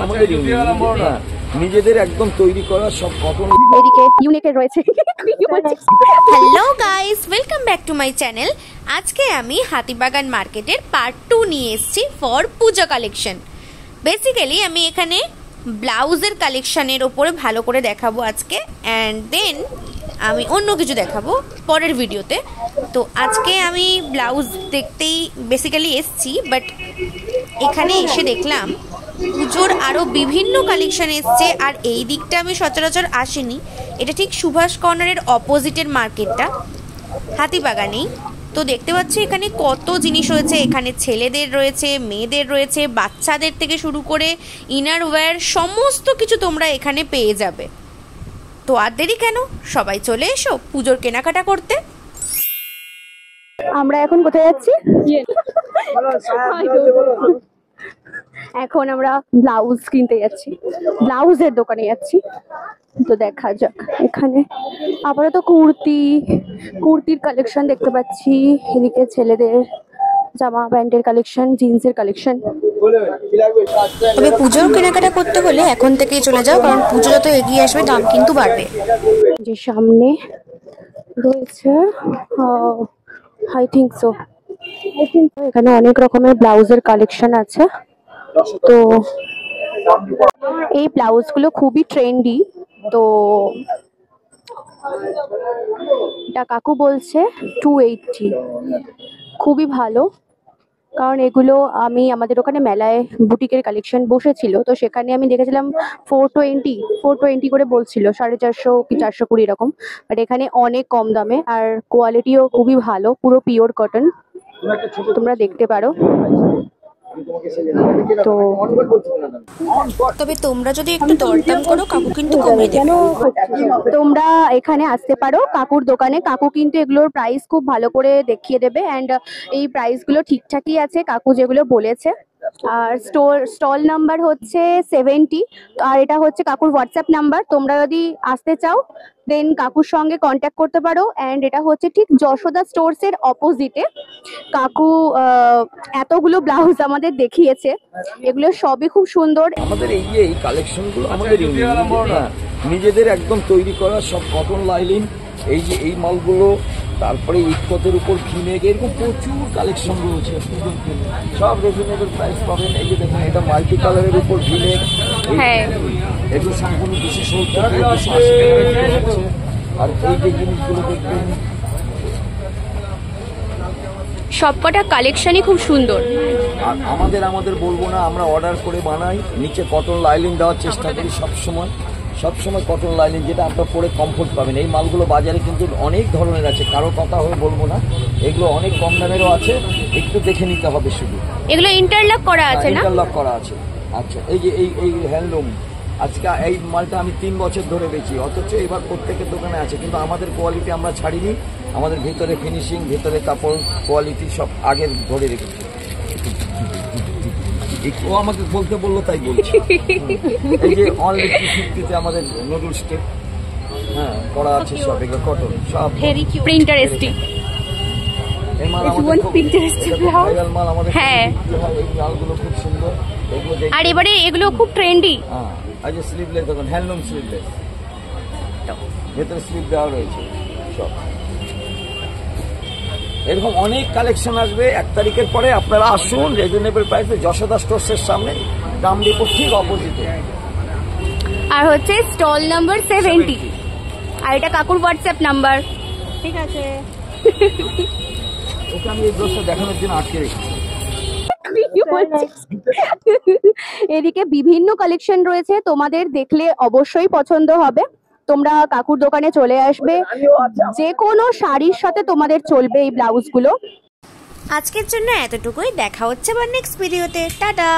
আমাদের নিজেদের একদম তৈরি করা সব কটন এদিকে ইউনিকের রয়েছে। Hello guys, welcome back to my channel. আজকে আমি হাতিবাগান মার্কেটের পার্ট 2 নিয়ে এসেছি ফর পূজা কালেকশন। বেসিক্যালি আমি এখানে ব্লাউজের কালেকশনের ওপরে ভালো করে দেখাবো আজকে, অ্যান্ড দেন আমি অন্য কিছু দেখাবো পরের ভিডিওতে। তো আজকে আমি ব্লাউজ দেখতেই বেসিক্যালি এসেছি, বাট এখানে এসে দেখলাম পুজোর আরও বিভিন্ন কালেকশন এসছে। আর এই দিকটা আমি সচরাচর আসিনি, এটা ঠিক সুভাষ কর্নারের অপোজিটের মার্কেটটা, হাতিবাগানেই। তো দেখতে পাচ্ছি এখানে কত জিনিস রয়েছে। এখানে ছেলেদের রয়েছে, মেয়েদের রয়েছে, বাচ্চাদের থেকে শুরু করে ইনার ওয়্যার সমস্ত কিছু তোমরা এখানে পেয়ে যাবে। তো আর দেরি কেন, সবাই চলে এসো পুজোর কেনাকাটা করতে। আমরা এখন কোথায় যাচ্ছি? এখন আমরা ব্লাউজ কিনতে যাচ্ছি, ব্লাউজের দোকানে যাচ্ছি। তো দেখা যাক, এখানে আপাতত কুর্তির কালেকশন দেখতে পাচ্ছি। এদিকে ছেলেদের জামা প্যান্টের কালেকশন, জিন্সের কালেকশন। তবে পুজোর কেনাকাটা করতে হলে এখন থেকেই চলে যাও, কারণ পুজো যত এগিয়ে আসবে দাম কিন্তু বাড়বে। যে সামনে রয়েছে আই থিঙ্ক সো এখানে অনেক রকমের ব্লাউজের কালেকশন আছে। তো এই ব্লাউজগুলো খুবই ট্রেন্ডি। তো এটা কাকু বলছে 280, খুবই ভালো। কারণ এগুলো আমি আমাদের ওখানে মেলায় বুটিকের কালেকশন বসেছিল, তো সেখানে আমি দেখেছিলাম 420 করে বলছিল, 450 কি 420 এরকম। বাট এখানে অনেক কম দামে, আর কোয়ালিটিও খুবই ভালো, পুরো পিওর কটন, তোমরা দেখতে পারো। তো তবে তোমরা যদি একটু দরদাম করো, কাকু কিন্তু কমিয়ে দেবে। তোমরা এখানে আসতে পারো কাকুর দোকানে, কাকু কিন্তু এগুলোর প্রাইস খুব ভালো করে দেখিয়ে দেবে। অ্যান্ড এই প্রাইসগুলো ঠিকঠাকই আছে কাকু যেগুলো বলেছে। আর স্টল নাম্বার হচ্ছে 70, আর এটা হচ্ছে কাকুর হোয়াটসঅ্যাপ নাম্বার। তোমরা যদি আসতে চাও দেন কাকুর সঙ্গে কন্ট্যাক্ট করতে পারো। অ্যান্ড এটা হচ্ছে ঠিক যশোদা স্টোরসের অপোজিটে। কাকু এতগুলো ব্লাউজ আমাদের দেখিয়েছে, এগুলো সবই খুব সুন্দর। আমাদের এই কালেকশনগুলো আমাদের নিজেদের একদম তৈরি করা সব কটন লাইলিন। এই যে এই মালগুলো, তারপরে ইটকতের উপর ভিনেক, এরকম প্রচুর কালেকশন রয়েছে। সব রিজনেবল প্রাইস পাবেন। এই যে দেখুন, এটা মাল্টি কালারের উপর ভিনেক, এগুলো সম্পূর্ণ 270 থেকে 280 টাকা। আর এই যে জিনিসগুলো দেখবেন, সবকটা কালেকশনই খুব সুন্দর। আর আমাদের বলবো না, আমরা অর্ডার করে বানাই, নিচে কটন লাইলিন দেওয়ার চেষ্টা করি সবসময় কটন লাইনিং, যেটা আপনার পরে কমফোর্ট পাবেন। এই মালগুলো বাজারে কিন্তু অনেক ধরনের আছে, কারো কথা হয়ে বলবো না, এগুলো অনেক কম দামেরও আছে, একটু দেখে নিতে হবে শুধু। এগুলো ইন্টারলক করা আছে না? ইন্টারলক করা আছে। আচ্ছা, এই যে এই হ্যান্ডলুম, আজকে এই মালটা আমি 3 বছর ধরে বেচি, অথচ এবার প্রত্যেকের দোকানে আছে। কিন্তু আমাদের কোয়ালিটি আমরা ছাড়িনি, আমাদের ভিতরে ফিনিশিং, ভিতরে কাপড় কোয়ালিটি সব আগের ধরে রেখেছি। ও আমাকে বলতে বললো তাই বলছি। এই যে অনলি 250-তে আমাদের নুডল স্টেপ করা আছে, সব এগুলো কটন, সব প্রিন্টারেস্টিং। এই মাল ভাইরাল মাল আমাদের। হ্যাঁ, এই মালগুলো খুব সুন্দর। আর এবারে এগুলো খুব ট্রেন্ডি। এই যে স্লিভলেস দেখুন, হ্যান্ডলুম স্লিভলেস, ভেতরে স্লিভ দেওয়া রয়েছে সব। এরকম অনেক কালেকশন আসবে 1 তারিখের পরে। আপনারা আসুন রিজনেবল প্রাইসে, যশোদা স্টোরসের সামনে, দাম ডিপোর ঠিক অপোজিটে। আর হচ্ছে স্টল নাম্বার 70, আর এটা কাকুর হোয়াটসঅ্যাপ নাম্বার। ঠিক আছে, ওকে আমি এই দৃশ্য দেখানোর জন্য আটকে রেখেছি। এদিকে বিভিন্ন কালেকশন রয়েছে, তোমাদের দেখলে অবশ্যই পছন্দ হবে। তোমরা কাকুর দোকানে চলে আসবে, যে কোনো শাড়ির সাথে তোমাদের চলবে এই ব্লাউজগুলো। আজকের জন্য এতটুকুই, দেখা হচ্ছে আবার নেক্সট ভিডিওতে। টাটা।